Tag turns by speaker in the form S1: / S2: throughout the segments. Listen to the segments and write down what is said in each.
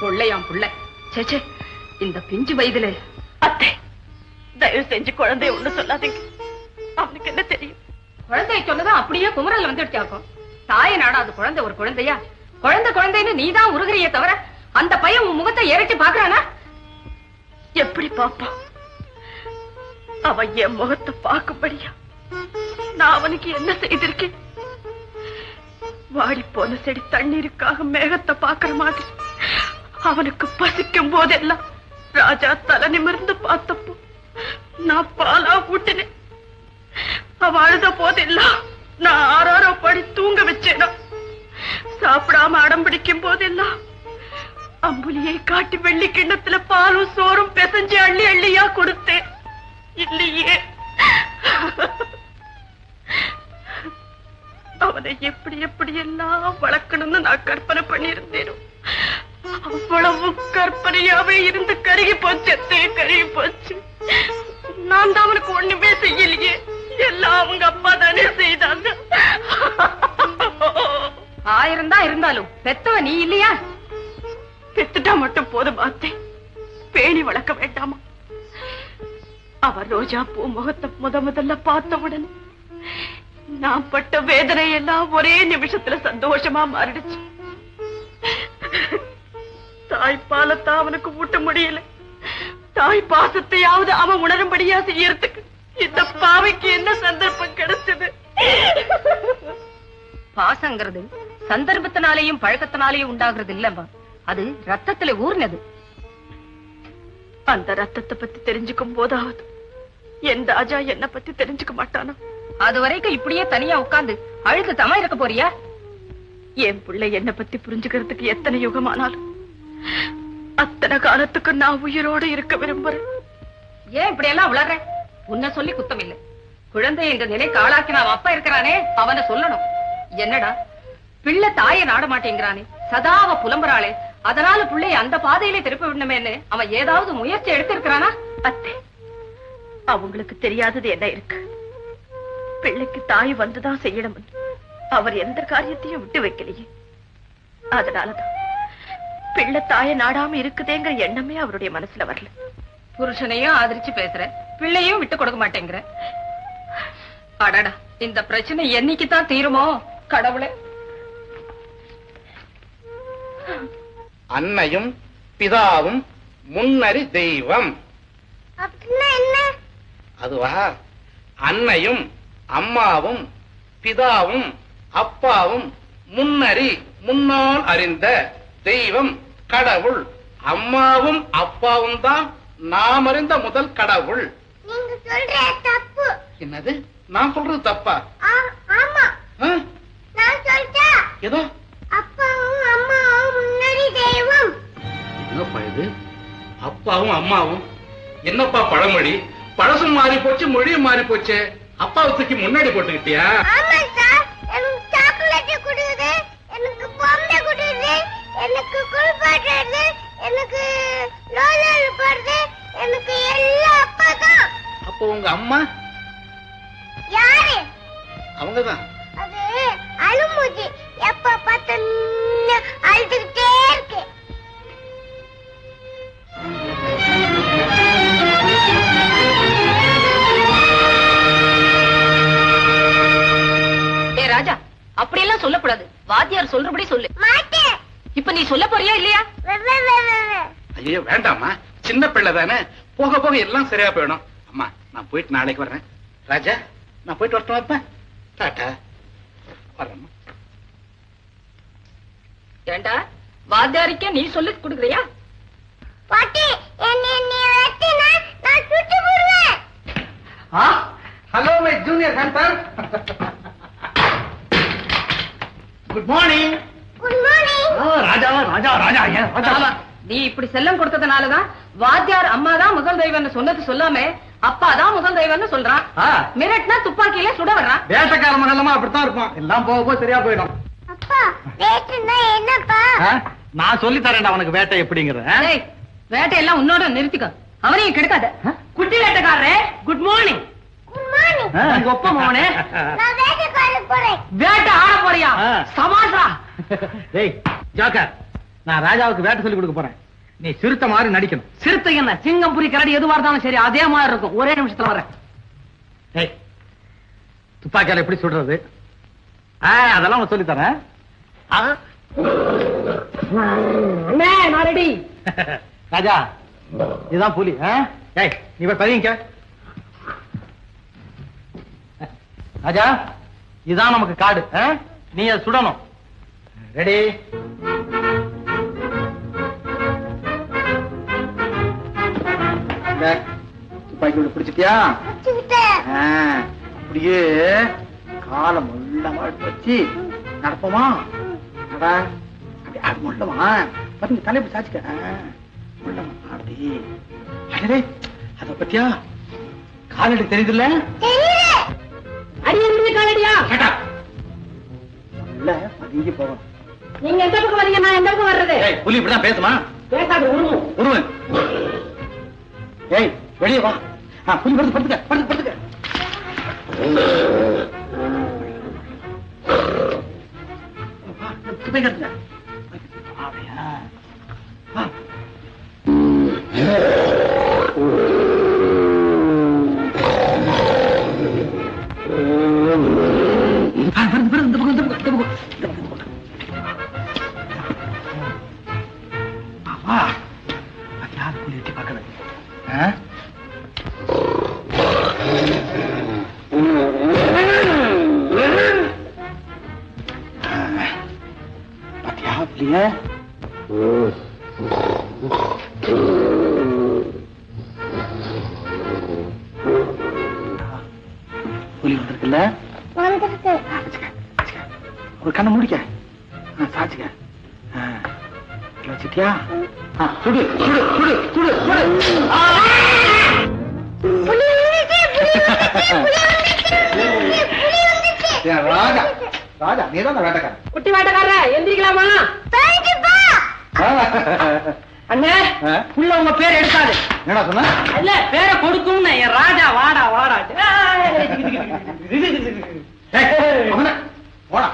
S1: புள்ளையாம் புள்ளை. சேச்சே, இந்த பிஞ்சு வயதுல.
S2: அத்தை, தயவு செஞ்சு குழந்தைய ஒண்ணு சொல்லாதீங்க. அவனுக்கு என்ன தெரியும்?
S1: குழந்தைய சொன்னதான் அப்படியே குமரல் வந்துடுச்சாக்கும். தாய நாடாது குழந்தை ஒரு குழந்தையா? குழந்தை குழந்தைன்னு நீதான் உருகிறிய தவிர அந்த பையன் உன் முகத்தை இறைச்சி பாக்குறானா?
S2: எப்படி பாப்பா? அவன் என் முகத்தை பார்க்கும்படியா நான் அவனுக்கு என்ன செய்திருக்கேன்? வாடி போன செடி தண்ணீருக்காக மேகத்தை பாக்குற மாதிரி அவனுக்கு பசிக்கும் போதெல்லாம் ராஜா தலை நிமிர்ந்து பார்த்தப்போ நான் பாலா ஊட்டினேன். அவ அழுத போதெல்லாம் நான் ஆறாரோ படி தூங்க வச்சேனா. சாப்பிடாம அடம் பிடிக்கும் போதெல்லாம் அம்புலியை காட்டி வெள்ளி கிண்ணத்துல பாலும் சோறும் பிசைஞ்சு அள்ளி அள்ளியா கொடுத்தேன். இல்லையே, அவனை எப்படி எப்படி எல்லாம் வளர்க்கணும்னு நான் கற்பனை பண்ணியிருந்தேனோ அவ்வளவு கற்பனையாவே இருந்து கருகி போச்சு. கருகி போச்சு. நான் தான் அவனுக்கு ஒண்ணுமே செய்யலையே. எல்லாம் அவங்க அப்பா தானே செய்தாங்க.
S1: 1000 தான் இருந்தாலும் பெத்தவ நீ இல்லையா?
S2: பெத்துட்டா மட்டும் போதும் பார்த்தே, பேணி வளர்க்க வேண்டாமா? அவர் ரோஜா பூ முகத்தை முதல்ல பார்த்த உடனே நான் பட்ட வேதனை எல்லாம் ஒரே நிமிஷத்துல சந்தோஷமா மாறிடுச்சு. தாய்ப்பாலத்தான் அவனுக்கு ஊட்ட முடியல. தாய் பாசத்தையாவது அவன் உணரும்படியா செய்யறதுக்கு இந்த பாவைக்கு என்ன சந்தர்ப்பம் கிடைச்சது?
S1: பாசங்கிறது சந்தர்ப்பத்தினாலேயும் பழக்கத்தினாலேயும் உண்டாகிறது இல்லம்மா, அது ரத்தத்துல ஊர்னது.
S2: அந்த ரத்தத்தை பத்தி தெரிஞ்சுக்கும் போதாவது என் ராஜா என்ன பத்தி தெரிஞ்சுக்க மாட்டானா?
S1: அது வரைக்கும் இப்படியே தனியா உட்கார்ந்து அழுது தமா இருக்க போறியா?
S2: என் பிள்ளை என்ன பத்தி புரிஞ்சுக்கிறதுக்கு எத்தனை யுகமானாலும் அத்தனை காலத்துக்கு நான் உயிரோடு இருக்க விரும்புறேன்.
S1: ஏன் இப்படி எல்லாம் உளற? உன்னை சொல்லி குத்தம் இல்லை. குழந்தை இந்த நிலைக்கு ஆளாக்கி நான் அப்பா இருக்கிறானே அவனை சொல்லணும். என்னடா பிள்ளை தாயை நாட மாட்டேங்கிறானே, சதாவ புலம்புறாளே, அதனால பிள்ளைய அந்த பாதையிலே திருப்பி விடணுமேன்னு அவன் ஏதாவது முயற்சி எடுத்திருக்கிறானா?
S2: அத்தை, அவங்களுக்கு தெரியாதது என்ன இருக்கு? பிள்ளைக்கு தாய் வந்துதான் செய்யணும். அவர் எந்த காரியத்தையும் விட்டு வைக்கலையே. அதனாலதான் பிள்ளை தாயை நாடாம இருக்குதேங்கிற எண்ணமே அவருடைய மனசுல வரல.
S1: புருஷனையும் ஆதரிச்சு பேசுற, பிள்ளையும் விட்டு கொடுக்க மாட்டேங்கிற. அடடா, இந்த பிரச்சனை என்னைக்குதான் தீருமோ கடவுளே.
S3: அன்னையும் பிதாவும் முன்னறி தெய்வம். அதுவா? அன்னையும் அம்மாவும் பிதாவும் அப்பாவும் முன்னறி முன்னால் அறிந்த தெய்வம் கடவுள். அம்மாவும் அப்பாவும் தான் நாம் அறிந்த முதல் கடவுள்.
S4: நீங்க சொல்ற தப்பு.
S3: என்னது? நான் சொல்றது தப்பா?
S4: ஆமா, நான் சொல்றா
S3: ஏதோ
S4: அப்பாவும் அம்மாவும் முன்னாடி தெய்வம்.
S3: என்னப்பா இது? அப்பாவும் அம்மாவும் என்னப்பா பழமொழி? பழசும் மாறி போச்சு, மொழியும் மாறி போச்சு. அப்பாவை தூக்கி முன்னாடி போட்டுக்கிட்டியா?
S4: ஆமா சார், எனக்கு சாக்லேட் குடுக்குது, எனக்கு பொம்மை குடுக்குது, எனக்கு குளிப்பாட்டுறது, எனக்கு லோலல் போடுறது, எனக்கு எல்லாம் அப்பா தான்.
S3: அப்போ உங்க அம்மா
S4: யாரு?
S3: அவங்கதான்.
S4: அது அழுமுதி, எப்ப பார்த்தாலும் அழுதுகிட்டே இருக்கு.
S1: ராஜா, அப்படியெல்லாம் சொல்லக்கூடாது. வாத்தியார் சொல்றபடி சொல்லு.
S4: மாட்டேன்.
S1: இப்ப நீ சொல்ல போறியா இல்லையா?
S3: ஐயோ வேண்டாமா, சின்ன பிள்ளை தானே, போக போக எல்லாம் சரியா போயிடும். அம்மா, நான் போயிட்டு நாளைக்கு வர்றேன். ராஜா, நான் போயிட்டு வரட்டும். அப்பா டாட்டா, வர்றேம்மா.
S1: ஏண்டா, வாத்தியாருக்கே நீ சொல்லி கொடுக்குறியா?
S4: பாட்டி, என்னை வெட்டினா நான் சுட்டு போடுவேன்.
S3: Hello my junior hunter. Good morning.
S4: Good morning.
S3: ராஜா ராஜா ராஜா ராஜா.
S1: நீ இப்படி செல்லம் கொடுத்ததுனாலதான் வாத்தியார் அம்மா தான் முதல் தெய்வம்னு சொன்னது சொல்லாம அப்பா தான் முதல் தெய்வம்னு சொல்றான். மிரட்னா துப்பாக்கியில சுட வர்றான்.
S3: வேட்டக்கார மகளமா அப்படித்தான் இருக்கும். எல்லாம் போக போக சரியா போயிடும்.
S4: அப்பா, வேட்டைன்னா என்னப்பா?
S3: நான் சொல்லி தரேன் அவனுக்கு வேட்டை எப்படிங்கிற.
S1: வேட்டையெல்லாம் உன்னோட நிறுத்திக்க, அவனையும் கெடுக்காத. குட்டி வேட்டைக்காரரே, குட் மார்னிங்.
S4: Good morning.
S1: ஒப்ப மோனே,
S4: நான் வேட்டைக்காரருக்கு போறேன்.
S1: வேட்டை ஆட போறியா? சமாசா
S5: டேய் ஜோக்கர், நான் ராஜாவுக்கு வேட்டை சொல்லி கொடுக்க போறேன். நீ சிறுத்தை மாதிரி நடிக்கணும்.
S6: சிறுத்தை என்ன, சிங்கம், புலி, கரடி எதுவா இருந்தாலும் சரி அதே மாதிரி இருக்கும். ஒரே நிமிஷத்துல வரேன்.
S5: டேய், துப்பாக்கியால எப்படி சுடுறது அதெல்லாம் நான் சொல்லி தரேன்.
S6: நான் ரெடி.
S5: ராஜா, இதுதான் புலி. ஏய், நீ போய் பதிங்க. ராஜா, இதுதான் நமக்கு காடு. நீ அதை சுடணும். ரெடி? துப்பாக்கி பிடிச்சிட்டியா? அப்படியே காலம் முள்ளமா வச்சு நடப்போமா? அப்படி முள்ளமா பாத்தீங்க, தலைப்பு சாச்சுக்க. முள்ளமா அப்படி. அடே, அத பத்தியா காலடி தெரியுதுல்ல?
S6: காலடியா?
S5: இல்ல, பதுங்கி போகணும்.
S6: நீங்க எந்த பக்கம் வரீங்க, நான் எந்த பக்கம் வர்றது?
S5: புலி இப்படிதான் பேசுமா?
S6: பேசாது,
S5: உருவன். ஏய், வெளியே வா. புலி வருது, படுத்துக்க படுத்துக்க படுத்துக்க. புலி வந்திருக்குல்ல? ஒரு கண்ணை முடிக்க, சாச்சுக்க. வச்சுட்டியா? சுடு சுடு சுடு சுடு சுடு. ராஜா, ராஜா, நீதான் வேட்டக்காரன்.
S6: குட்டி வேட்டக்காரர, எந்திரிக்கலாமா? அண்ணே, உள்ள உங்க பேர் எடுக்காது.
S5: என்னடா சொன்ன?
S6: இல்ல, பேரை கொடுக்கும். என் ராஜா, வாடா வாடா.
S5: போடா.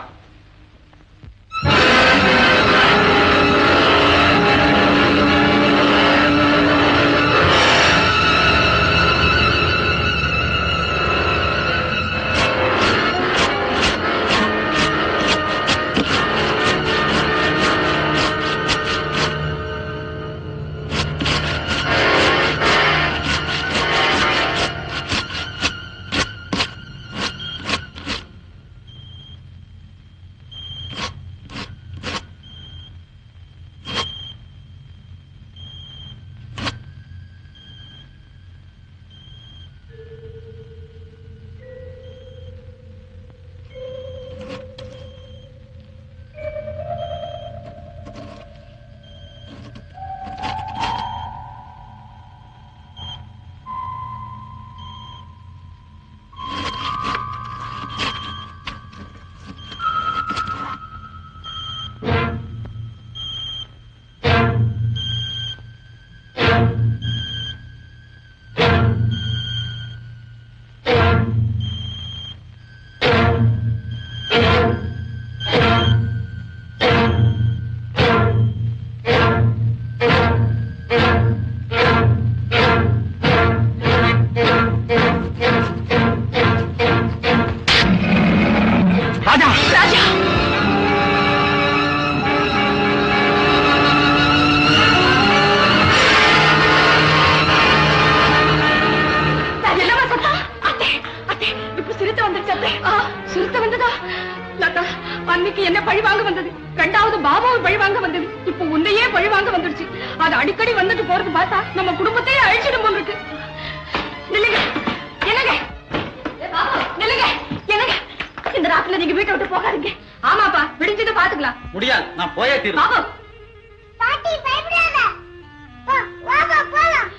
S1: அன்னைக்கு என்ன பழி வாங்க வந்தது, ரெண்டாவது பாபாவை பழி வாங்க வந்தது, இப்ப உன்னையே பழி வாங்க வந்துடுச்சு. அது அடிக்கடி வந்துட்டு போறது பார்த்தா நம்ம குடும்பத்தையே அழிச்சிடும் போல இருக்கு. நில்லுங்க, என்னங்க நில்லுங்க, என்னங்க இந்த ராத்திரில நீங்க வீட்டை விட்டு போகாதீங்க. ஆமாப்பா, விடிஞ்சது பாத்துக்கலாம்.
S5: முடியாது, நான் போயே தீர்வு.
S1: பாபு,
S4: பாட்டி பயப்படாத, வா வா போலாம்.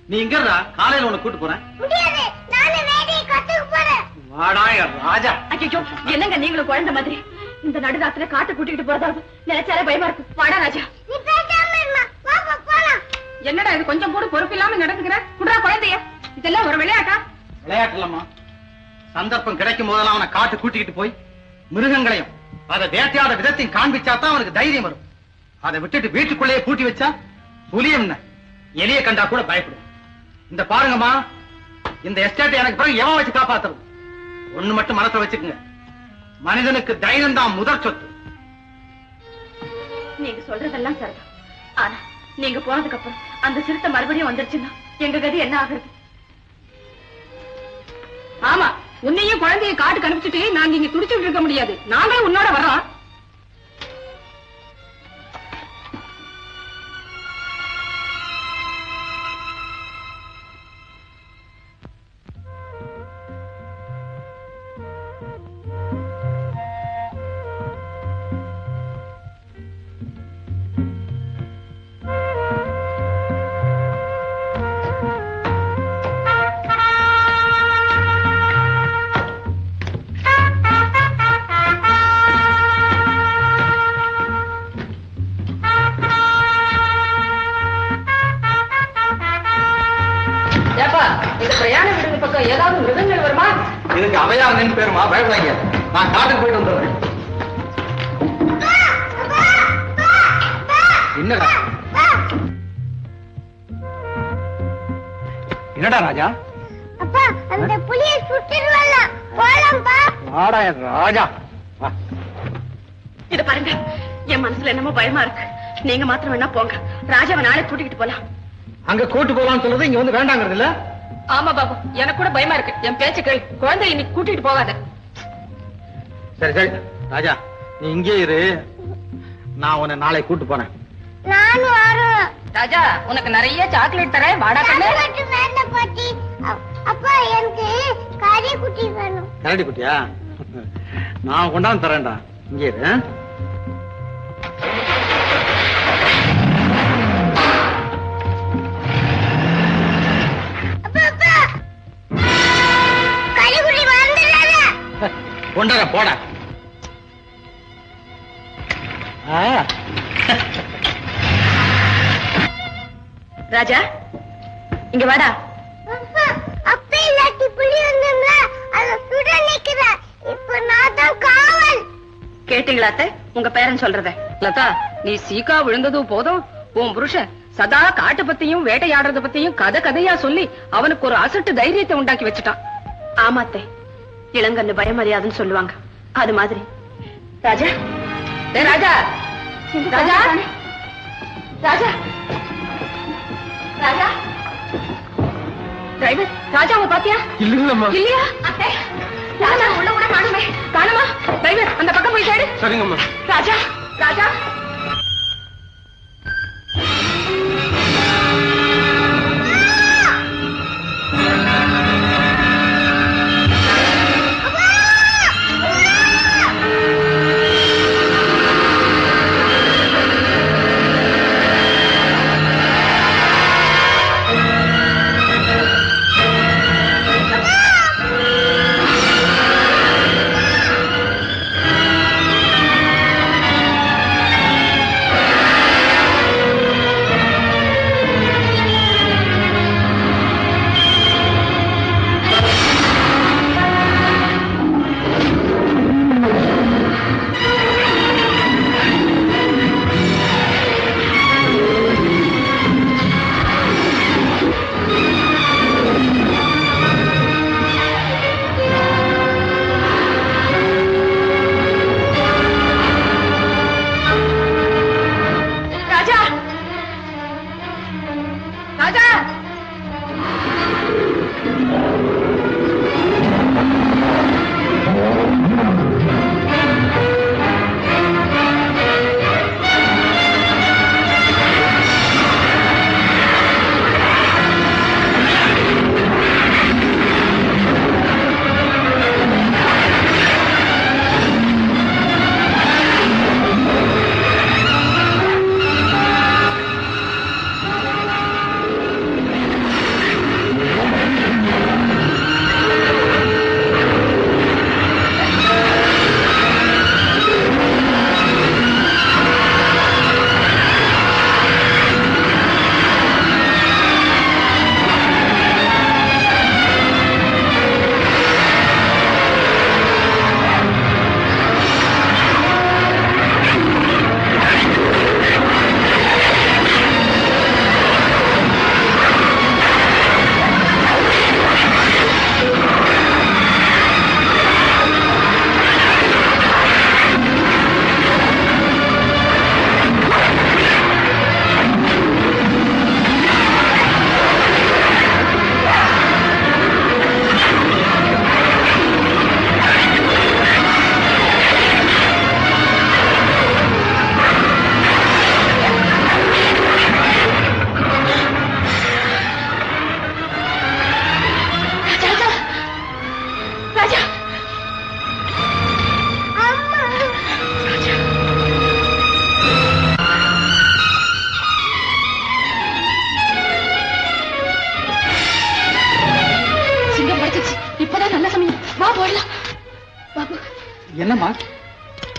S5: நீ எங்கடா? காலையில உன்னை கூட்டு போறேன்.
S4: முடியாது, நானே வேலையை கத்துக்க போறேன்.
S5: வாடா ராஜா.
S1: ஐயோ, என்னங்க நீங்களும் குழந்தை மாதிரி இந்த நடுராத்திர காட்டு கூட்டிட்டு போறதாவது நினைச்சாலே பயமா இருக்கு. வாடா ராஜா.
S4: நீ பேசாம இருமா, வா வா போலாம்.
S1: என்னடா இது, கொஞ்சம் கூட பொறுப்பு இல்லாம நடந்துக்கிற? குடுறா குழந்தைய, இதெல்லாம் ஒரு விளையாட்டா?
S5: விளையாட்டு இல்லம்மா, சந்தர்ப்பம் கிடைக்கும் போதெல்லாம் அவனை காட்டு கூட்டிக்கிட்டு போய் மிருகங்களையும் அதை வேட்டையாட விதத்தையும் காண்பிச்சாதான் அவனுக்கு தைரியம் வரும். அதை விட்டுட்டு வீட்டுக்குள்ளேயே பூட்டி வச்சா புலியம் எலிய கண்டா கூட பயப்படும். இந்த பாருங்கம்மா, இந்த எஸ்டேட் எனக்கு பிறகு எவன் வச்சு காப்பாத்துறது? ஒண்ணு மட்டும் மனசுல வச்சுக்கோங்க, மனிதனுக்கு தைரியம் தான் முதற் சொத்து.
S2: நீங்க சொல்றதெல்லாம் சரிதான். ஆனா நீங்க போனதுக்கு அப்புறம் அந்த சிறுத்தை மறுபடியும் வந்துருச்சுன்னா எங்க கதி என்ன ஆகுறது?
S1: ஆமா, உன்னையும் குழந்தைய காட்டுக்கு அனுப்பிச்சுட்டு நாங்க இங்க துடிச்சுட்டு இருக்க முடியாது. நாங்களே உன்னோட வர்றோம். ஏதாவது மிருகங்கள் வருமா?
S5: இதுக்கு அவையாங்கன்னு பேருமா, பயப்படாங்க. நான் காட்டுக்கு போயிட்டு வந்துடுறேன். என்னடா என்னடா ராஜா?
S4: அப்பா, அந்த புலியை சுட்டிடுவாங்க. போலாம்பா.
S5: வாடா ராஜா.
S2: இத பாருங்க, என் மனசுல என்னமோ பயமா இருக்கு. நீங்க மாத்திரம் வேணா போங்க, ராஜாவை நாளை கூட்டிக்கிட்டு போலாம்.
S5: அங்க கூட்டு போலாம்னு சொல்றது இங்க வந்து வேண்டாங்கிறது இல்ல?
S1: ஆமா பாபு, எனக்கு கூட பயமா இருக்கு. என் பேச்சு கேள், குழந்தை இன்னைக்கு கூட்டிட்டு போகாத.
S5: சரி சரி ராஜா, நீ இங்கே இரு, நான் உன்னை நாளை கூட்டு போறேன்.
S4: நானும் வரும்.
S1: ராஜா, உனக்கு நிறைய சாக்லேட் தரேன், வாடா கண்ணு.
S4: சாக்லேட் வேண்டாம் பாட்டி. அப்பா, எனக்கு கறி குட்டி வேணும்.
S5: கரடி குட்டியா? நான் கொண்டாந்து தரேன்டா, இங்கே இரு. கொண்டாட போட.
S2: ராஜா, இங்க வாடா.
S4: அப்பே இல்லாட்டி புலி வந்தோம்ல, அத சுட நிக்கிறா. இப்ப நான் தான் காவல்.
S2: கேட்டீங்களா அத்தை, உங்க பேரன் சொல்றத?
S1: லதா, நீ சீக்கா விழுந்ததும் போதும், உன் புருஷன் சதா காட்டு பத்தியும் வேட்டையாடுறத பத்தியும் கதை கதையா சொல்லி அவனுக்கு ஒரு அசட்டு தைரியத்தை உண்டாக்கி வச்சுட்டான்.
S2: ஆமாத்தே, இளங்கன்னு பயமறியாதுன்னு சொல்லுவாங்க. அது மாதிரி ராஜா.
S1: ராஜா, ராஜா,
S2: ராஜா, ராஜா, டிரைவர், ராஜாவை பாத்தியா?
S5: இல்லைங்கம்மா.
S2: இல்லையா? அத்தை, ராஜா உள்ள கூட காணுமே. காணுமா? டிரைவர், அந்த பக்கம் போய் தேடு.
S5: சரிங்கம்மா.
S2: ராஜா, ராஜா.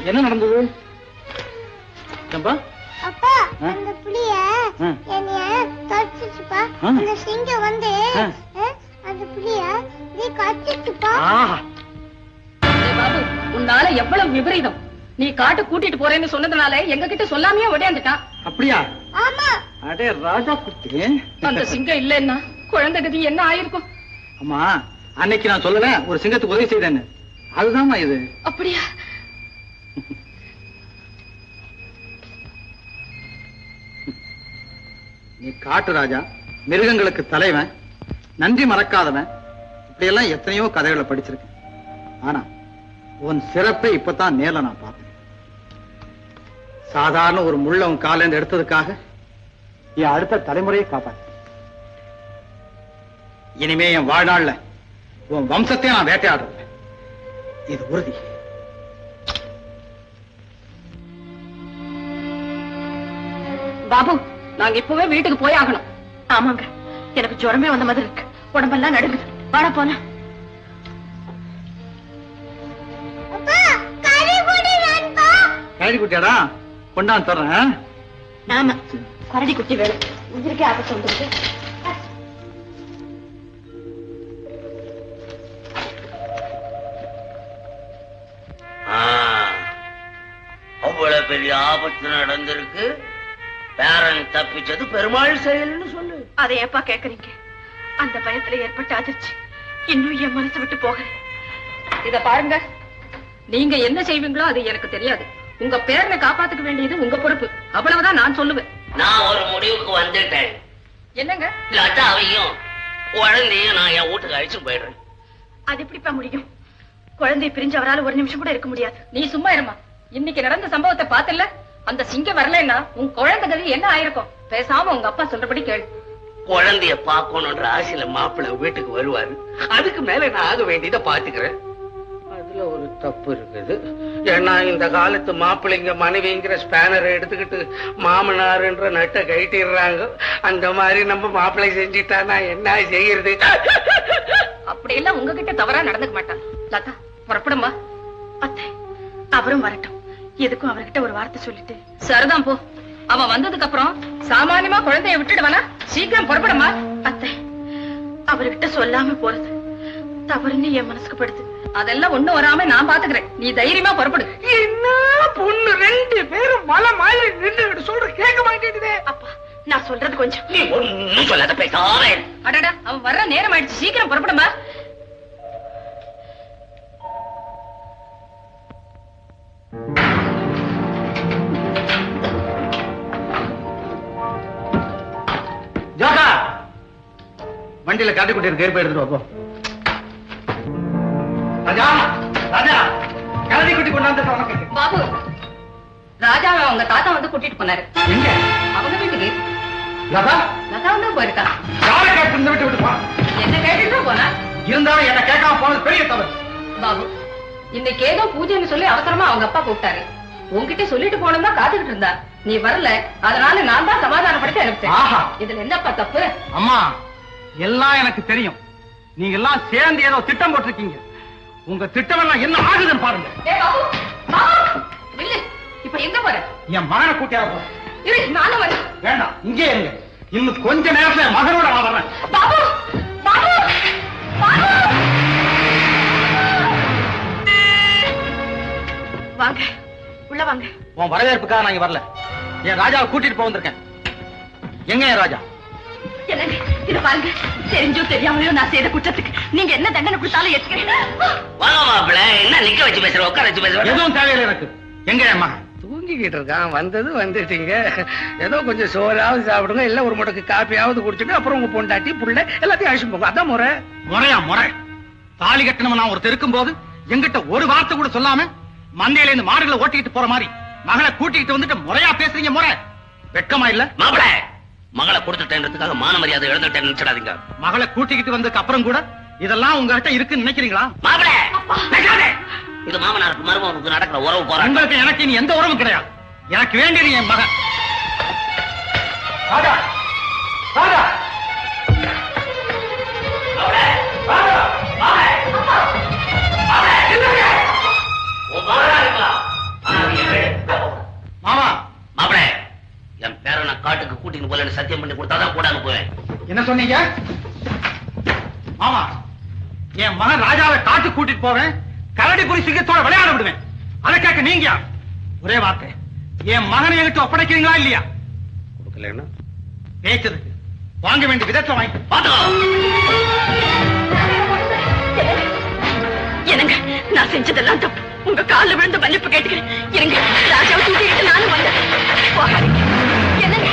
S5: என்ன நடந்தது சம்பா?
S4: அப்பா அந்த புலிய என்னைய தடுத்துச்சுப்பா. அந்த சிங்கம் வந்து அந்த புலிய நீ கடிச்சிட்டுப்பா.
S1: பாபு, உன்னால எவ்வளவு விபரீதம். நீ காட்டு கூட்டிட்டு போறேன்னு சொன்னதுனால எங்க கிட்ட சொல்லாமையே ஓடியாந்துட்டான்.
S5: அப்படியா?
S4: ஆமா.
S5: அடே ராஜா குட்டி,
S1: அந்த சிங்கம் இல்லன்னா குழந்தை கதி என்ன ஆயிருக்கும்?
S5: அம்மா, அன்னைக்கு நான் சொல்லல ஒரு சிங்கத்துக்கு உதவி செய்தேன்னு, அதுதான் இது.
S1: அப்படியா?
S5: நீ காட்டு ராஜா, மிருகங்களுக்கு தலைவன், நன்றி மறக்காதவன், இப்படி எல்லாம் எத்தனையோ கதைகளை படிச்சிருக்கேன். ஆனா உன் சிறப்பை இப்பதான் நேர்ல நான் பார்த்தேன். சாதாரண ஒரு முள்ள உன் காலேந்து எடுத்ததுக்காக என் அடுத்த தலைமுறையை காப்பாற்ற. இனிமே என் வாழ்நாள்ல உன் வம்சத்தை நான் வேட்டையாடுறேன், இது உறுதி.
S1: பாபு, நாங்க இப்பவே வீட்டுக்கு போய் ஆகணும்.
S2: ஆமாங்க, எனக்கு ஜுரமே வந்த மாதிரி இருக்கு, உடம்பெல்லாம் நடுங்குது. வாடா போலாம்.
S4: அப்பா கறி குடி வேணும்பா.
S5: கறி குட்டியாடா, கொண்டாந்து தர்றேன்.
S2: ஆமா, கரடி குட்டி வேணும். உங்களுக்கே ஆபத்து வந்துருக்கு.
S7: அவ்வளவு பெரிய ஆபத்து நடந்திருக்கு, பேரன் தப்பிச்சது பெருமாள் செயல்னு சொல்லு.
S2: அதை ஏப்பா கேக்குறீங்க? அந்த பயத்துல ஏற்பட்ட அதிர்ச்சி இன்னும் என் மனசு விட்டு போகிறேன்.
S1: இத பாருங்க, நீங்க என்ன செய்வீங்களோ அது எனக்கு தெரியாது. உங்க பேரனை காப்பாத்துக்க வேண்டியது உங்க பொறுப்பு, அவ்வளவுதான் நான் சொல்லுவேன்.
S7: நான் ஒரு முடிவுக்கு வந்துட்டேன்.
S1: என்னங்க?
S7: லதாவையும் குழந்தையும் நான் என் வீட்டுக்கு அழிச்சு போயிடுறேன்.
S2: அது எப்படிப்பா முடியும்? குழந்தை பிரிஞ்சு அவரால் ஒரு நிமிஷம் கூட இருக்க முடியாது.
S1: நீ சும்மா இருமா. இன்னைக்கு நடந்த சம்பவத்தை பார்த்தல, அந்த சிங்கம் வரலன்னா உன் குழந்தை கதி என்ன ஆயிருக்கும்? பேசாம உங்க அப்பா சொல்றபடி கேளு.
S7: குழந்தைய பாக்கணும்ன்ற ஆசையில மாப்பிள்ளை வீட்டுக்கு வருவாரு, அதுக்கு மேல நான் ஆக வேண்டியதை பாத்துக்கிறேன். அதுல ஒரு தப்பு இருக்குது. ஏன்னா இந்த காலத்து மாப்பிள்ளைங்க மனைவிங்கிற ஸ்பேனரை எடுத்துக்கிட்டு மாமனாருன்ற நட்டை கட்டிடுறாங்க. அந்த மாதிரி நம்ம மாப்பிள்ளை செஞ்சுட்டா நான் என்ன செய்யறது?
S1: அப்படி எல்லாம் உங்ககிட்ட தவறா நடந்துக்க மாட்டான். லதா, புறப்படுமா?
S2: அத்தை, அவரும் வரட்டும். எதுக்கும் அவர்கிட்ட ஒரு வார்த்தை சொல்லிட்டு.
S1: சரிதான், போ. அவன் வந்ததுக்கு அப்புறம் சாமானியமா குழந்தைய விட்டுடுவானா? சீக்கிரம் புறப்படுமா?
S2: அத்தை, அவர்கிட்ட சொல்லாம போறது தவறுன்னு என் மனசுக்கு படுது.
S1: அதெல்லாம் ஒண்ணு வராம நான் பாத்துக்கிறேன். நீ தைரியமா புறப்படு.
S7: என்ன பொண்ணு ரெண்டு பேரும் மலை மாதிரி நின்று சொல்ற கேட்க மாட்டேங்குதே.
S2: அப்பா, நான் சொல்றது கொஞ்சம்.
S7: நீ ஒன்னும் சொல்லாத பேசாம.
S1: அடடா, அவன் வர்ற நேரம் ஆயிடுச்சு, சீக்கிரம் புறப்படுமா?
S5: ஜோகா, வண்டியில காட்டி குட்டி இருக்கு, ஏற்ப எடுத்துட்டு வா. ராஜா, ராஜா, கரடி குட்டி கொண்டாந்து உனக்கு.
S1: பாபு, ராஜாவை அவங்க தாத்தா வந்து கூட்டிட்டு போனாரு.
S5: எங்க?
S1: அவங்க வீட்டுக்கு.
S5: லதா,
S1: லதா வந்து போயிருக்கா.
S5: யாரை கேட்டு இந்த வீட்டு விட்டு போ.
S1: என்ன கேட்டுட்டு போனா?
S5: இருந்தாலும் என்ன கேட்காம போனது பெரிய தவறு.
S1: பாபு, இன்னைக்கு ஏதோ பூஜைன்னு சொல்லி அவசரமா அவங்க அப்பா கூப்பிட்டாரு. உன்கிட்ட சொல்லிட்டு போனோம்னா காத்துக்கிட்டு இருந்தா. நீ வரல, அதனால நான் தான் சமாதானப்படுத்தி அனுப்பிச்சேன். இதுல என்னப்பா தப்பு?
S5: அம்மா, எல்லாம் எனக்கு தெரியும். நீங்க எல்லாம் சேர்ந்து ஏதோ திட்டம் போட்டிருக்கீங்க. உங்க திட்டம் எல்லாம் என்ன ஆகுதுன்னு பாருங்க.
S1: பாபு, பாபு, இல்ல, இப்ப எங்க போற?
S5: என் மகனை கூட்டியார போறேன்.
S1: இரு, நானும் வரேன்.
S5: வேண்டாம், இங்கே இருங்க. இன்னும் கொஞ்ச நேரத்துல என் மகனோட நான் வர்றேன்.
S1: பாபு, பாபு, பாபு.
S2: வாங்க, உள்ள வாங்க.
S5: உன் வரவேற்புக்காக நான் இங்க வரல, என் ராஜாவை கூட்டிட்டு போக வந்திருக்கேன். எங்க என் ராஜா?
S2: என்னங்க இத பாருங்க, தெரிஞ்சோ தெரியாமலையோ நான் செய்த குற்றத்துக்கு நீங்க என்ன தண்டனை கொடுத்தாலும் ஏத்துக்கிறேன்.
S7: வாங்க மாப்பிள்ள, என்ன நிக்க வச்சு பேசுற, உட்கார வச்சு பேசுற?
S5: எதுவும் தேவையில்லை எனக்கு. எங்க என் மகன்?
S7: தூங்கிக்கிட்டு இருக்கான். வந்தது வந்துட்டீங்க, ஏதோ கொஞ்சம் சோறாவது சாப்பிடுங்க, இல்ல ஒரு முடக்கு காப்பியாவது குடிச்சிட்டு அப்புறம் உங்க பொண்டாட்டி புள்ள எல்லாத்தையும் அழிச்சு போங்க. அதான் முறை.
S5: முறையா? முறை தாலி கட்டணம் நான் ஒருத்தர் இருக்கும் போது எங்கிட்ட ஒரு வார்த்தை கூட சொல்லாம மந்தையில இருந்து மாடுகளை ஓட்டிக்கிட்டு போற மாதிரி மகளை கூட்டிக்கிட்டு வந்துட்டு முறையா பேசுறீங்க. முறை வெட்கமா இல்ல?
S7: மாப்பிள்ள, மகளை கொடுத்துட்டேன்றதுக்காக மான மரியாதை இழந்துட்டேன்னு நினைச்சிடாதீங்க.
S5: மகளை கூட்டிக்கிட்டு வந்ததுக்கு அப்புறம் கூட இதெல்லாம் உங்ககிட்ட இருக்குன்னு நினைக்கிறீங்களா?
S7: மாப்பிள்ள, இது மாமனாருக்கு மருமகனுக்கு நடக்கிற உறவு போறாங்க.
S5: உங்களுக்கு எனக்கு இனி எந்த உறவும் கிடையாது. எனக்கு வேண்டியது என் மகன். ராஜா, ராஜா,
S7: உன் மகனா இருக்கலாம், ஆனா காட்டுக்கு கூட்டின்னு போல சத்தியம் பண்ணி கொடுத்தாதான் கூட அனுப்புவேன்.
S5: என்ன சொன்னீங்க? ஆமா, என் மகன் ராஜாவை காட்டு கூட்டிட்டு போவேன், கரடி புலி சிங்கத்தோட விளையாட விடுவேன். அதை கேட்க நீங்க ஒரே வார்த்தை, என் மகனை என்கிட்ட ஒப்படைக்கிறீங்களா இல்லையா?
S7: கொடுக்கலன்னா
S5: பேச்சதுக்கு வாங்க வேண்டிய விதத்தை வாங்கி
S2: என்னங்க, நான் செஞ்சதெல்லாம் தப்பு. உங்க காலில் விழுந்து மன்னிப்பு கேட்டுக்கிறேன். இருங்க, ராஜாவை தூக்கிட்டு நானும் வந்தேன். போகாதீங்க. என்னங்க,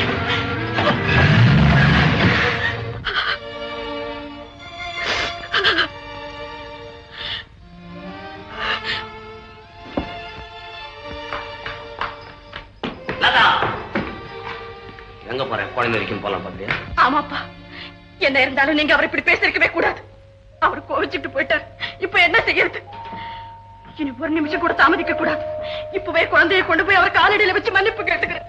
S7: எங்க போறேன்? குழந்தை வரைக்கும் போலாம் பாத்தியா?
S2: ஆமாப்பா, என்ன இருந்தாலும் நீங்க அவரை இப்படி பேசிருக்கவே கூடாது. அவர் கோவிச்சுட்டு போயிட்டார். இப்ப என்ன செய்யறது? இனி ஒரு நிமிஷம் கூட தாமதிக்க கூடாது. இப்பவே குழந்தையை கொண்டு போய் அவர் காலடியில வச்சு மன்னிப்பு கேட்டுக்கிறேன்.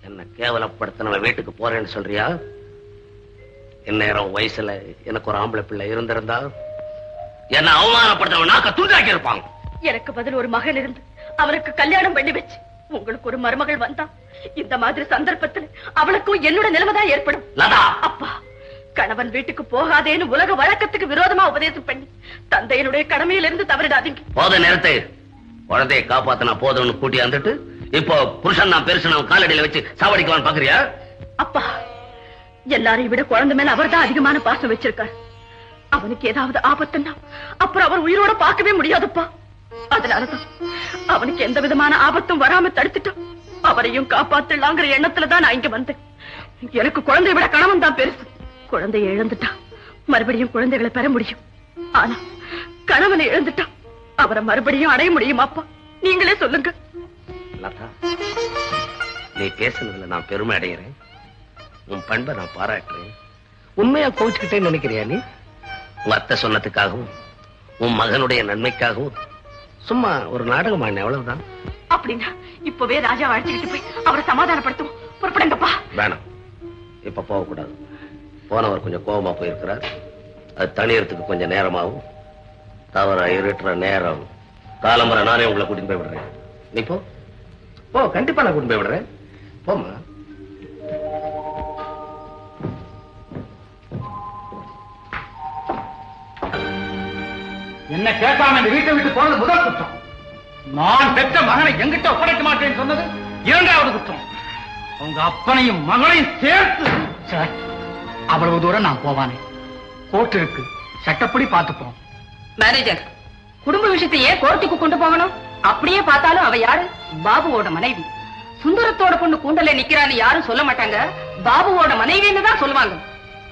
S7: என்ன கேவலப்படுத்த வீட்டுக்கு போறேன்னு சொல்றியா? இந்நேரம் வயசுல எனக்கு ஒரு ஆம்பளை பிள்ளை இருந்திருந்தா என்ன அவமானப்படுத்த நாக்க துண்டாக்கி இருப்பாங்க.
S2: எனக்கு பதில் ஒரு மகன் இருந்து அவனுக்கு கல்யாணம் பண்ணி வச்சு உங்களுக்கு ஒரு மருமகள் வந்தா இந்த மாதிரி சந்தர்ப்பத்தில் அவளுக்கும் என்னோட நிலைமைதான் ஏற்படும். அப்பா, கணவன் வீட்டுக்கு போகாதேன்னு உலக வழக்கத்துக்கு விரோதமா உபதேசம் பண்ணி தந்தையினுடைய கடமையிலிருந்து தவறிடாதீங்க.
S7: போத நேரத்தை குழந்தையை காப்பாத்தினா போதும்னு கூட்டி வந்துட்டு இப்போ புருஷன் நான் பெருசு நான் காலடியில வச்சு சாவடிக்கலான்னு பாக்குறியா?
S2: அப்பா, எல்லாரையும் விட குழந்தை மேல அவர் தான் அதிகமான பாசம் வச்சிருக்கார். அவனுக்கு ஏதாவது ஆபத்துன்னா அப்புறம் அவர் உயிரோட பார்க்கவே முடியாதுப்பா. அதனாலதான் அவனுக்கு எந்த விதமான ஆபத்தும் வராம தடுத்துட்டோம். அவரையும் காப்பாத்தலாங்கிற எண்ணத்துலதான் நான் இங்க வந்தேன். எனக்கு குழந்தைய விட கணவன் தான் பெருசு. குழந்தையை இழந்துட்டா மறுபடியும் குழந்தைகளை பெற முடியும். ஆனா கணவனை இழந்துட்டா அவரை மறுபடியும் அடைய முடியுமாப்பா? நீங்களே சொல்லுங்க.
S7: நீ பேசுனதுல நான் பெருமை அடைகிறேன். உன் பண்பை நான் பாராட்டுறேன். உண்மையா கோச்சுக்கிட்டேன்னு நினைக்கிறியா நீ? உங்க அத்தை சொன்னதுக்காகவும் உன் மகனுடைய நன்மைக்காகவும் சும்மா ஒரு நாடகம் ஆன எவ்வளவுதான்.
S2: அப்படின்னா இப்பவே ராஜா அழைச்சுக்கிட்டு போய் அவரை சமாதானப்படுத்தும். புறப்படுங்கப்பா.
S7: வேணாம், இப்ப போக கூடாது. போனவர் கொஞ்சம் கோபமா போயிருக்கிறார். அது தனியறதுக்கு கொஞ்சம் நேரமாகும். தவற இருட்டுற நேரம் காலம்பரை நானே உங்களை கூட்டிட்டு போய் விடுறேன். நீ போ போ, கண்டிப்பா நான் கூட்டிட்டு போய் விடுறேன். போமா.
S5: என்ன கேட்காம இந்த வீட்டை விட்டு போனது முதல் குற்றம். நான் பெற்ற மகனை எங்கிட்ட ஒப்படைக்க மாட்டேன்னு சொன்னது இரண்டாவது குற்றம். உங்க அப்பனையும் மகளையும் சேர்த்து. சார், அவ்வளவு தூரம் நான் போவானே. கோர்ட் இருக்கு, சட்டப்படி பார்த்துப்போம்.
S1: மேனேஜர், குடும்ப விஷயத்தை ஏன் கோர்ட்டுக்கு கொண்டு போகணும்? அப்படியே பார்த்தாலும் அவ யாரு? பாபுவோட மனைவி. சுந்தரத்தோட பொண்ணு கூண்டல நிக்கிறான்னு யாரும் சொல்ல மாட்டாங்க, பாபுவோட மனைவின்னு தான் சொல்லுவாங்க.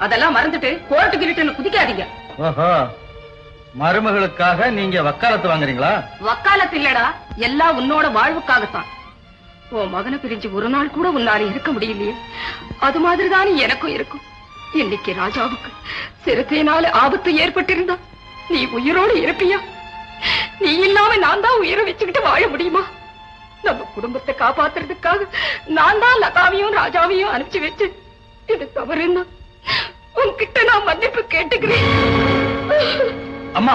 S1: அதெல்லாம் மறந்துட்டு கோர்ட்டுக்கு ரிட்டர்ன் குதிக்காதீங்க.
S5: மருமகளுக்காக நீங்க வக்காலத்து வாங்குறீங்களா?
S1: வக்காலத்து இல்லடா, எல்லாம் உன்னோட வாழ்வுக்காகத்தான். உன் மகனை பிரிஞ்சு ஒரு நாள் கூட உன்னால இருக்க முடியலையே, அது மாதிரிதானே எனக்கும் இருக்கும். இன்னைக்கு ராஜாவுக்கு சிறுத்தையினால ஆபத்து ஏற்பட்டிருந்தா நீ உயிரோடு இருப்பியா? நீ இல்லாம நான் தான் உயிரை வச்சுக்கிட்டு வாழ முடியுமா? நம்ம குடும்பத்தை காப்பாத்துறதுக்காக நான் தான் லதாவையும் ராஜாவையும் அனுப்பிச்சு வச்சு இது தவறுன்னா உன்கிட்ட நான் மன்னிப்பு கேட்டுக்கிறேன்.
S5: அம்மா,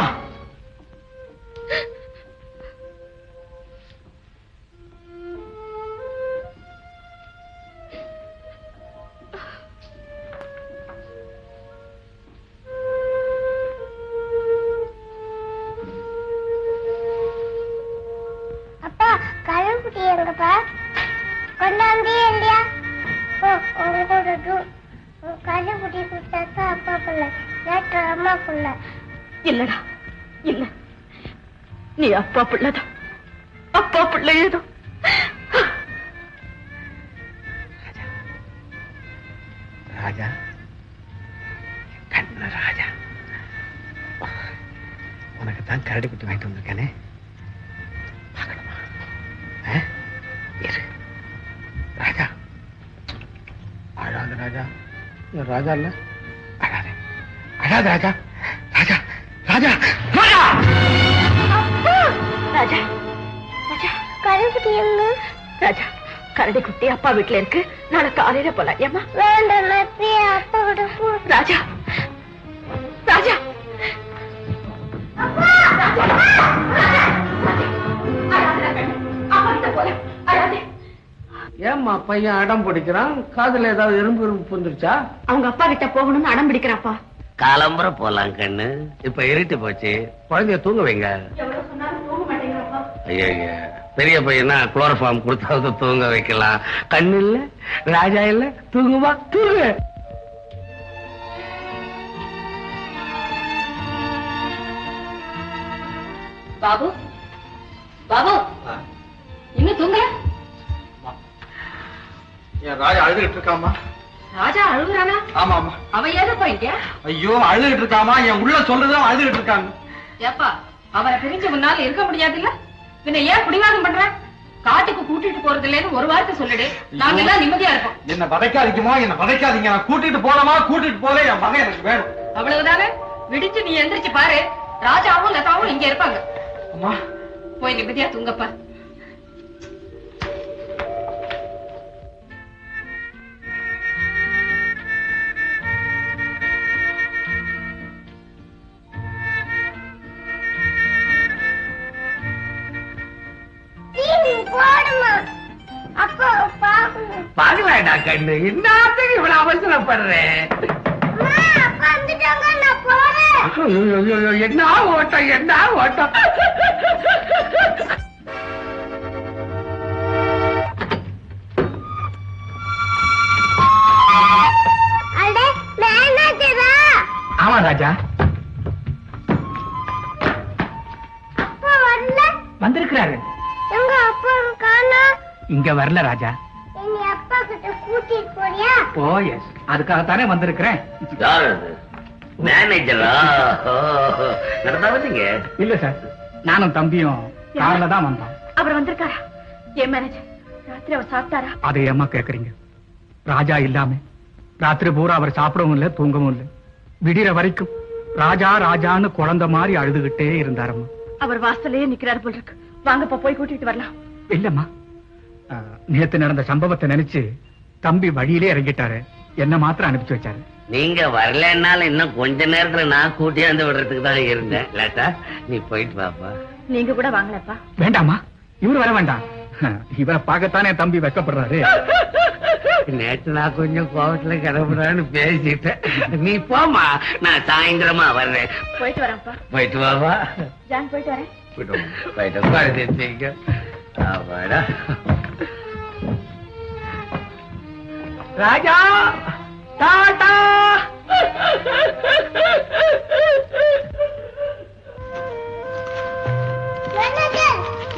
S4: அப்பா கரும்புட்டி எங்கப்பா? கொண்டாந்தே இல்லையா? உங்களுக்கு கரும்புட்டி கொடுத்தா அப்பா பிள்ளை, நேற்று அம்மா பிள்ளை.
S2: இல்லடா, இல்ல, நீ அப்பா பிள்ளைதான். அப்பா பிள்ளையேதான்.
S3: ராஜா, கண்ண ராஜா, உனக்கு தான் கரடி குட்டி வாங்கிட்டு வந்திருக்கானே, பார்க்கணுமா? இரு ராஜா, அழாத ராஜா. ராஜா இல்ல, அழாத அழாத ராஜா. ராஜா ராஜா ராஜா
S2: ராஜா, ராஜா,
S4: கரும்புட்டி எங்க?
S2: ராஜா, கரடி குட்டி அப்பா வீட்டுல இருக்கு. நாளை காலையில போலாம். ஏமா?
S4: வேண்டாம், நான் இப்பயே அப்பா கிட்ட போ.
S2: ராஜா, ராஜா, அப்பா போலாம். அழாதே.
S7: ஏம்மா பையன் அடம் பிடிக்கிறான்? காதுல ஏதாவது எறும்பு புந்துருச்சா?
S2: அவங்க அப்பா கிட்ட போகணும்னு அடம் பிடிக்கிறாப்பா.
S7: காலம்பர போலாம் கண்ணு, இப்ப இருட்டு போச்சு, குழந்தைய தூங்க வைங்க. ஐயா பெரிய பையனா குளோரோஃபார்ம் கொடுத்தாவது தூங்க வைக்கலாம். கண்ணு இல்ல, ராஜா இல்ல, தூங்குவா தூங்கு.
S1: பாபு, பாபு, இன்னும் தூங்கல?
S5: என் ராஜா அழுதுகிட்டு இருக்காமா.
S1: ராஜா அழுகுறானா?
S5: ஆமா ஆமா.
S1: அவன் ஏதப்பா இங்க?
S5: ஐயோ அழுதுகிட்டு இருக்காமா, என் உள்ள சொல்றதும் அழுதுகிட்டு இருக்காங்க.
S1: ஏப்பா, அவரை பிரிஞ்சு முன்னால இருக்க முடியாது இல்ல? பின்ன ஏன் பிடிவாதம் பண்ற? காட்டுக்கு கூட்டிட்டு போறது இல்லைன்னு ஒரு வார்த்தை சொல்லிடு, நாங்க எல்லாம் நிம்மதியா இருப்போம்.
S5: என்ன பதைக்காதீங்கம்மா, என்ன பதைக்காதீங்க. நான் கூட்டிட்டு போனமா, கூட்டிட்டு போல, என் மகன் எனக்கு வேணும்.
S1: அவ்வளவுதானே? விடிச்சு நீ எந்திரிச்சு பாரு, ராஜாவும் லதாவும் இங்க இருப்பாங்க.
S5: அம்மா
S1: போய் நிம்மதியா தூங்கப்பா.
S7: பாக்கலாடா கண்ணு, என்னத்துக்கு இவ்வளவு அவசரப்படுறேன்? என்ன ஓட்டம், என்ன ஓட்டம். ஆமா ராஜா, வந்திருக்கிறாரு.
S4: எங்க அப்பா காணா?
S7: இங்க வரல ராஜா.
S4: எங்க அப்பா கிட்ட கூட்டிட்டு போறியா?
S7: ஓ எஸ், அதுக்காகத்தானே வந்திருக்கிறேன்.
S8: மேனேஜரா நடந்தாவீங்க?
S7: இல்ல சார், நானும் தம்பியும் கார்ல தான் வந்தோம்.
S2: அவர் வந்திருக்காரா? ஏன் மேனேஜர், ராத்திரி அவர் சாப்பிட்டாரா?
S7: அதை ஏமா கேக்குறீங்க? ராஜா இல்லாம ராத்திரி பூரா அவர் சாப்பிடவும் இல்ல, தூங்கவும் இல்ல. விடிற வரைக்கும் ராஜா ராஜான்னு குழந்தை மாதிரி அழுதுகிட்டே இருந்தாரம்மா.
S2: அவர் வாசலையே நிக்கிறார் போல் இருக்கு. வாங்கப்பா போய் கூட்டிட்டு வரலாம்.
S7: இல்லம்மா, நேத்து நடந்த சம்பவத்தை நினைச்சு தம்பி வழியிலே இறங்கிட்டாரு, என்ன மாத்திரம் அனுப்பிச்சு வச்சாரு.
S8: நீங்க வரலன்னாலும் இன்னும் கொஞ்ச நேரத்துல நான் கூட்டியாந்து விடுறதுக்கு தான் இருந்தேன். லேட்டா நீ போயிட்டு வாப்பா.
S2: நீங்க கூட வாங்கலப்பா.
S7: வேண்டாமா, இவரு வர வேண்டாம். இவரை பார்க்கத்தானே தம்பி வெக்கப்படுறாரு.
S8: நேற்று நான் கொஞ்சம் கோவத்துல கிளம்புறான்னு பேசிட்டேன். நீ போமா, நான் சாயந்தரமா வர்றேன்.
S2: போயிட்டு வரேன்ப்பா.
S8: போயிட்டு வாப்பா.
S2: ஜான் போயிட்டு வரேன்.
S8: போயிட்டு பாருங்க.
S7: ராஜா டாடா.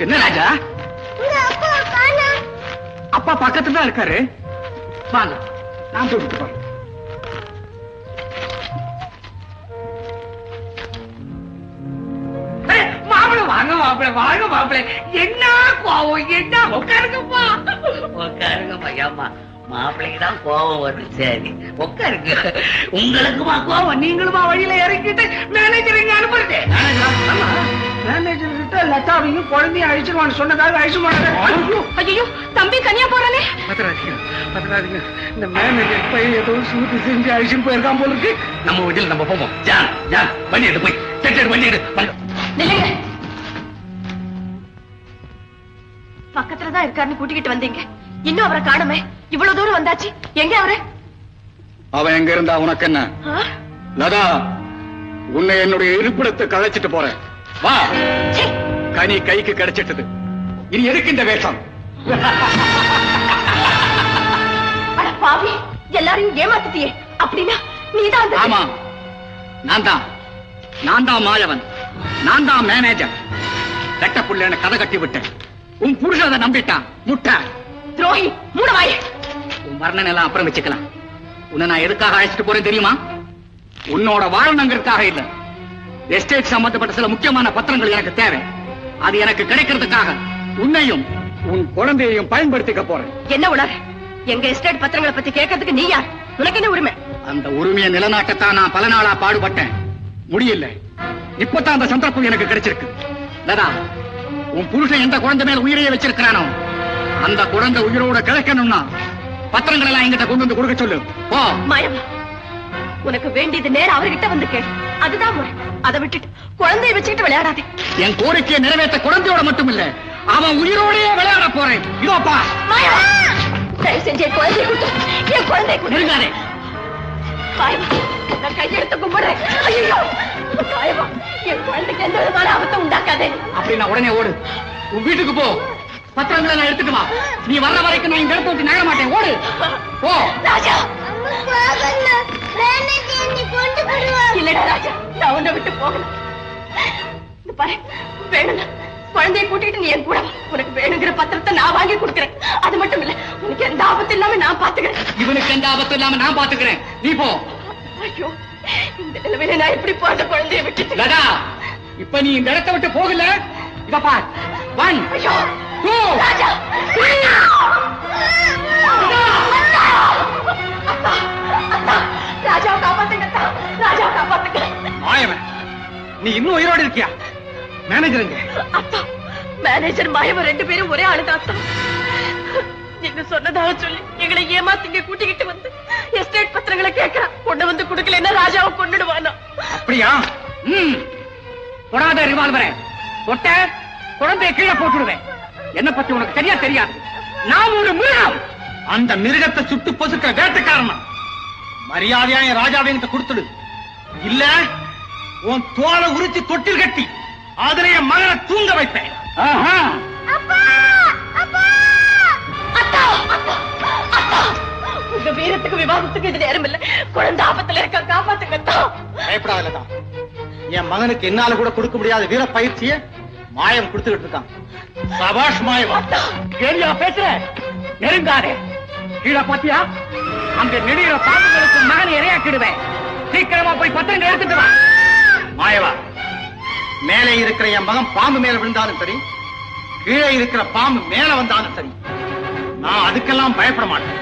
S7: என்ன ராஜா? அப்பா பக்கத்துல தான் இருக்காரு. வாங்க, நான் கூட்டிட்டு போறேன். மாப்பிள வாங்க, மாப்பிள வாங்க, மாப்பிள. என்ன கோவம், என்ன? உட்காருங்கப்பா,
S8: உட்காருங்கப்பா. ஏமா மாப்பிள்ளைக்கு தான் கோபம் வருது. சரி உட்காருங்க. உங்களுக்குமா கோபம்? நீங்களுமா வழியில இறக்கிட்டு மேனேஜர் இங்க அனுப்புறது?
S7: மேனேஜர் கிட்ட லதாவையும் குழந்தையும் அழிச்சிருவான்னு சொன்னதாக அழிச்சு மாட்டாங்க.
S2: ஐயோ, தம்பி தனியா போறானே.
S7: பத்திராதீங்க, இந்த மேனேஜர் போய் ஏதோ சூட்டு செஞ்சு அழிச்சும் போயிருக்கான் போல இருக்கு.
S8: நம்ம வீட்டில் நம்ம போவோம். ஜான் ஜான் வண்டி எடு, போய் செட்டு வண்டி எடு.
S2: நில்லுங்க. பக்கத்துலதான் இருக்காருன்னு கூட்டிக்கிட்டு வந்தீங்க, இன்னும் அவரை காணுமே. இவ்வளவு தூரம் வந்தாச்சு, எங்க அவரு?
S5: அவன் எங்க இருந்தா உனக்கு என்ன? லதா, உன்னை என்னுடைய இருப்பிடத்துக்கு அழைச்சிட்டு போறேன். வா. கனி கைக்கு கிடைச்சிட்டது, இனி எதுக்கு இந்த வேஷம்?
S2: அட பாவி, எல்லாரையும் ஏமாத்திட்டியே. அப்படின்னா நீதான்?
S5: ஆமா, நான் தான் மாயவன், நான் தான் மேனேஜர். ரெட்ட புள்ளேன்னு கதை கட்டி விட்டேன். உன் புருஷன் அதை நம்பிட்டான். முட்டை
S2: துரோகி, மூடவாயே.
S5: உன் வர்ணனை எல்லாம் அப்புறம் வச்சுக்கலாம். உன்னை நான் எதுக்காக அழைச்சிட்டு போறேன் தெரியுமா? உன்னோட வாழணுங்கிறதுக்காக இல்ல. எஸ்டேட் சம்பந்தப்பட்ட சில முக்கியமான பத்திரங்கள் எனக்கு தேவை. அது எனக்கு கிடைக்கிறதுக்காக உன்னையும் உன் குழந்தையையும் பயன்படுத்திக்க போறேன்.
S2: என்ன உணர்? எங்க எஸ்டேட் பத்திரங்களை பத்தி கேட்கறதுக்கு நீ யார்? உனக்கு என்ன உரிமை?
S5: அந்த உரிமையை நிலநாட்டத்தான் நான் பல நாளா பாடுபட்டேன். முடியல, இப்பதான் அந்த சந்தர்ப்பம் எனக்கு கிடைச்சிருக்கு. லதா, உன் புருஷன் எந்த குழந்தை மேல உயிரையே வச்சிருக்கிறானோ அந்த குழந்தை உயிரோட கிடைக்கணும்னா பத்திரங்கள் எல்லாம் எங்கிட்ட கொண்டு வந்து கொடுக்க சொல்லு. போ.
S2: மாயவா, உனக்கு வேண்டியது நேரம் அவர்கிட்ட வந்து கேள். அதுதான் முறை. அதை விட்டுட்டு குழந்தையை வச்சுக்கிட்டு விளையாடாதே.
S5: என் கோரிக்கையை நிறைவேற்ற குழந்தையோட மட்டும் இல்ல, அவன் உயிரோடயே விளையாட போறேன். இதோப்பா.
S2: தயவு செஞ்சு என் குழந்தைய கொடுத்து, என் குழந்தைய கொடுத்து.
S5: நெருங்காதே.
S2: மாயவா, நான் கையெடுத்து கும்பிடுறேன். ஐயோ மாயவா, என் குழந்தைக்கு எந்த விதமான ஆபத்தை உண்டாக்காதே.
S5: அப்படி நான் உடனே ஓடு. உன் வீட்டுக்கு போ. பத்திரங்களை நான் எடுத்துட்டு வா. நீ வர்ற வரைக்கும் நான் இந்த இடத்த விட்டு நகர மாட்டேன். ஓடு போ.
S2: ராஜா
S4: கொண்டு போடுவா.
S2: இல்லடா ராஜா, நான் உன்னை விட்டு போகணும். பாரு, வேணும்னா குழந்தைய கூட்டிட்டு நீ என் கூட வா. உனக்கு வேணுங்கிற பத்திரத்தை நான் வாங்கி கொடுக்குறேன். அது மட்டும் இல்ல, உனக்கு எந்த ஆபத்து இல்லாம நான் பாத்துக்கிறேன்.
S5: இவனுக்கு எந்த ஆபத்து இல்லாம நான் பாத்துக்கிறேன். நீ போ.
S2: ஐயோ, இந்த நிலைமையில நான் எப்படி போற குழந்தைய விட்டுட்டு?
S5: லதா, இப்ப நீ இந்த இடத்தை விட்டு போகல. இத பார். 1
S2: ஐயோ
S5: 2
S2: ராஜா, ராஜாவை காப்பாத்துங்க, ராஜாவை காப்பாத்துங்க.
S5: மாயவன், நீ இன்னும் உயிரோடு இருக்கியா? மேனேஜருங்க.
S2: அத்தா, மேனேஜர் மாயவன் 2 பேரும் ஒரே ஆளுதான் அத்தா. நீங்க சொன்னதாக சொல்லி எங்களை ஏமாத்திங்க கூட்டிக்கிட்டு வந்து எஸ்டேட் பத்திரங்களை கேட்கிறான். கொண்டு வந்து கொடுக்கலன்னா ராஜாவை கொன்னுடுவானா?
S5: அப்படியா? தொடாத ரிவால்வரை தொட்ட குழந்தையை கீழே போட்டுடுவேன். என்ன பத்தி உனக்கு சரியா தெரியாது. நான் ஒரு மிருகம். அந்த மிருகத்தை சுட்டு பொசுக்கிற வேட்டைக்காரன். மரியாதையா என் ராஜாவை எனக்கு கொடுத்துடு. இல்ல உன் தோலை உரிச்சு தொட்டில் கட்டி அதுல என் மகனை தூங்க வைப்பேன்.
S2: அத்தா, அத்தா, அத்தா, உங்க வீரத்துக்கு விவாதத்துக்கு இது நேரம் இல்ல. குழந்தை ஆபத்துல இருக்க, காப்பாத்துங்க அத்தா.
S5: பயப்படாதா. என் மகனுக்கு என்னால கூட கொடுக்க முடியாத வீர பயிற்சியை மாயம் கொடுத்துக்கிட்டு இருக்கான். சபாஷ் மாயம். கேரியா பேசுற? நெருங்காதே. கீழே பாத்தியா? அங்க நெடுகிற பாம்புகளுக்கு மகனை இரையாக்கிடுவேன். சீக்கிரமா போய் பத்திரங்களை எடுத்துட்டு வா. மாயவா, மேலே இருக்கிற என் மகன் பாம்பு மேல விழுந்தாலும் சரி, கீழே இருக்கிற பாம்பு மேல வந்தாலும் சரி, நான் அதுக்கெல்லாம் பயப்பட மாட்டேன்.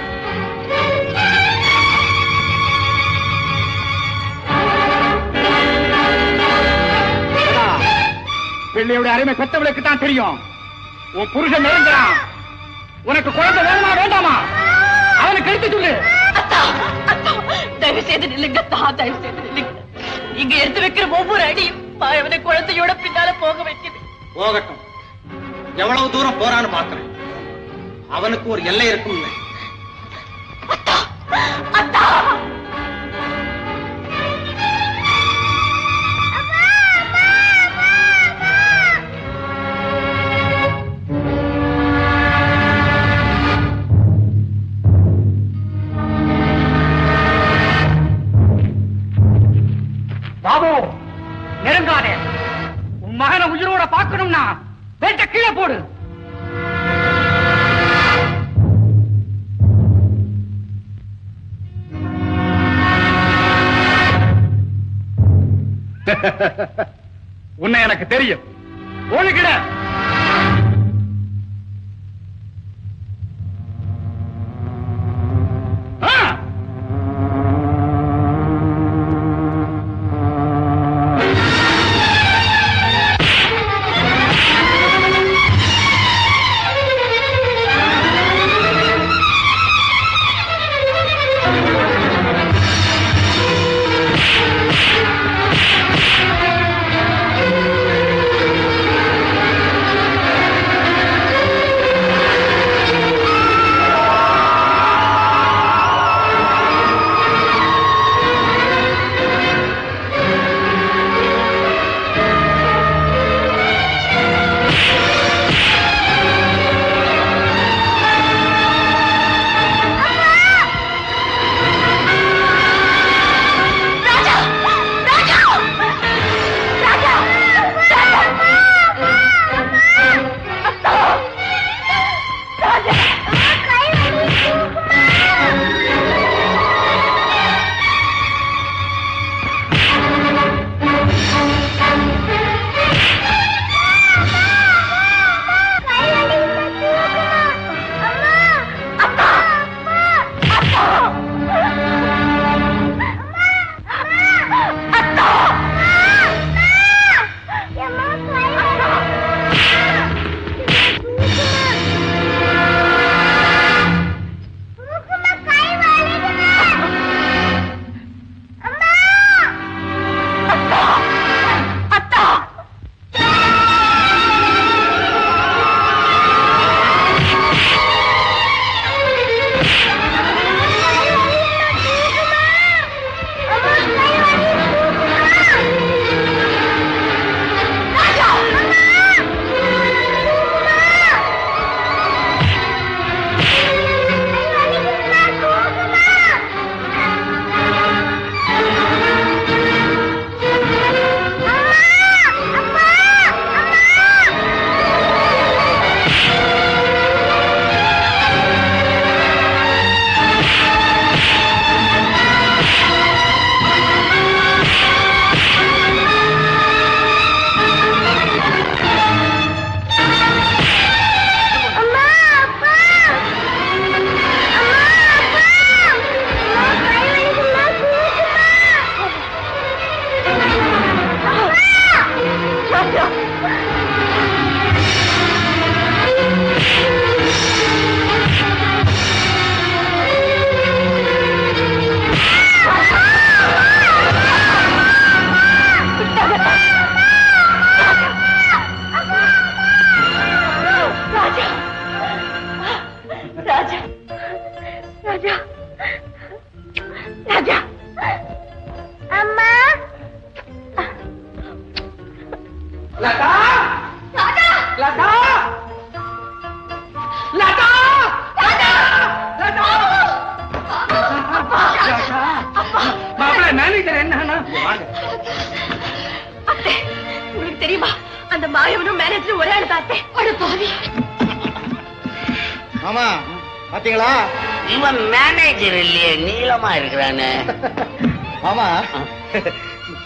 S5: பிள்ளையோட அருமை பெத்தவளுக்கு தான் தெரியும். உன் புருஷன் நெருங்குறான். உனக்கு குழந்தை வேணுமா வேண்டாமா? அவனுக்கு எடுத்து சொல்லு.
S2: அத்தா, அத்தா, தயவு செய்து நில்லுங்க அத்தா, தயவு செய்து நில்லுங்க. நீங்க எடுத்து வைக்கிற ஒவ்வொரு அடியும் அவனை குழந்தையோட பின்னால போக வைக்குது.
S5: போகட்டும். எவ்வளவு தூரம் போறான்னு பாக்குறேன். அவனுக்கு ஒரு எல்லை இருக்கும்.
S2: அத்தா, அத்தா.
S5: பாபு, நெருங்காதே. உன் மகனை உயிரோட பார்க்கணும்னா வேட்ட கீழே போடு. உன்னை எனக்கு தெரியும். ஒழுகிட.
S2: தாயவனும் மேனேஜரும் ஒரே ஆளு தாத்தே. அட பாவி.
S5: ஆமா பாத்தீங்களா?
S8: இவன் மேனேஜர் இல்லையே, நீளமா இருக்கிறானே.
S5: ஆமா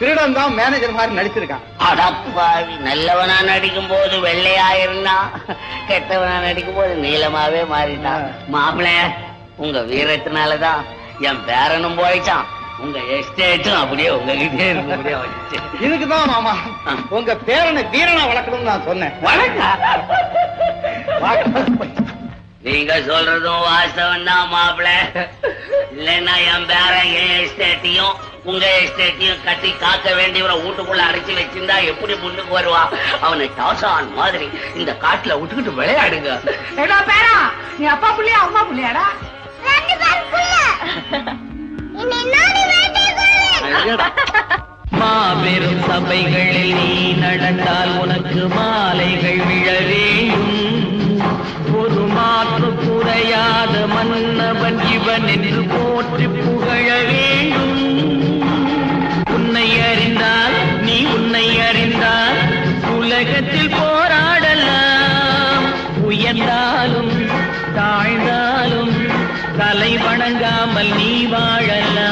S5: திருடன் தான் மேனேஜர் மாதிரி நடிச்சிருக்கான்.
S8: அடப்பாவி, நல்லவனா நடிக்கும் போது வெள்ளையா இருந்தா, கெட்டவனா நடிக்கும் போது நீளமாவே மாறிட்டான். மாப்பிள்ள, உங்க வீரத்தினாலதான் என் பேரனும் போயிட்டான், உங்க எஸ்டேட்டும் அப்படியே உங்ககிட்டே இருக்க முடியாது.
S5: இதுக்குதான் மாமா உங்க பேரனை வீரனா வளர்க்கணும்னு நான் சொன்னேன்.
S8: நீங்க சொல்றதும் வாஸ்தவம் தான் மாப்பிள்ள. இல்லைன்னா என் பேரன் என் எஸ்டேட்டையும் உங்க எஸ்டேட்டையும் கட்டி காக்க வேண்டியவரை வீட்டுக்குள்ள அடைச்சு வச்சிருந்தா எப்படி முன்னுக்கு வருவா? அவனை டாசான் மாதிரி இந்த காட்டுல விட்டுக்கிட்டு விளையாடுங்க.
S1: ஏடா பேரா, நீ அப்பா புள்ளியா அம்மா புள்ளியாடா?
S4: ரெண்டு பேரும் புள்ள. என்னை நாடி வேட்டைக்காரன்.
S9: மாபெரும் சபைகளில் நீ நடந்தால் உனக்கு மாலைகள் விழ வேண்டும். ஒரு மாற்று குறையாத மன்னவன் இவன் என்று போற்றி புகழ வேண்டும். உன்னை அறிந்தால் நீ உன்னை அறிந்தால் உலகத்தில் போராடலாம். உயர்ந்தாலும் தாழ்ந்தாலும் தலை வணங்காமல் நீ வாழலாம்.